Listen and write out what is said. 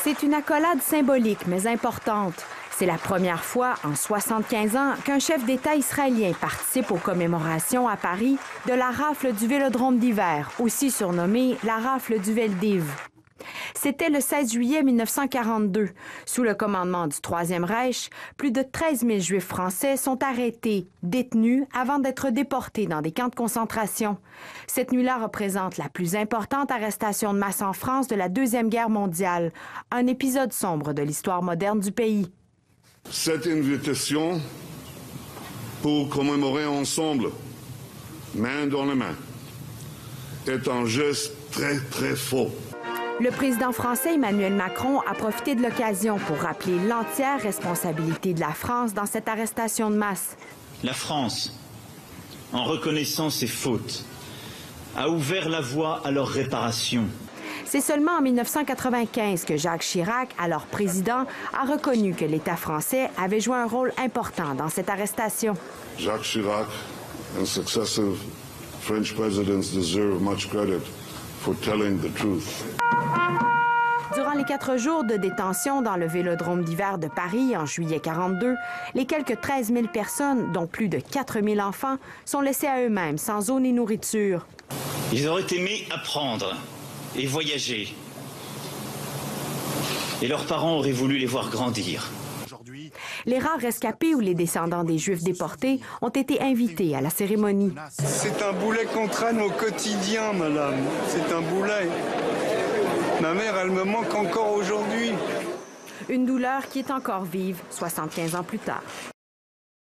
C'est une accolade symbolique, mais importante. C'est la première fois en 75 ans qu'un chef d'État israélien participe aux commémorations à Paris de la rafle du Vélodrome d'hiver, aussi surnommée la rafle du Veldiv. C'était le 16 juillet 1942. Sous le commandement du Troisième Reich, plus de 13 000 Juifs français sont arrêtés, détenus, avant d'être déportés dans des camps de concentration. Cette nuit-là représente la plus importante arrestation de masse en France de la Deuxième Guerre mondiale, un épisode sombre de l'histoire moderne du pays. Cette invitation pour commémorer ensemble, main dans la main, est un geste très fort. Le président français Emmanuel Macron a profité de l'occasion pour rappeler l'entière responsabilité de la France dans cette arrestation de masse. La France, en reconnaissant ses fautes, a ouvert la voie à leur réparation. C'est seulement en 1995 que Jacques Chirac, alors président, a reconnu que l'État français avait joué un rôle important dans cette arrestation. Jacques Chirac and successive French presidents deserve much credit for telling the truth. Durant les 4 jours de détention dans le Vélodrome d'hiver de Paris en juillet 42, les quelques 13 000 personnes, dont plus de 4 000 enfants, sont laissés à eux-mêmes, sans eau ni nourriture. Ils auraient aimé apprendre et voyager. Et leurs parents auraient voulu les voir grandir. Les rares rescapés ou les descendants des Juifs déportés ont été invités à la cérémonie. C'est un boulet qu'on traîne au quotidien, madame. C'est un boulet. Ma mère, elle me manque encore aujourd'hui. Une douleur qui est encore vive 75 ans plus tard.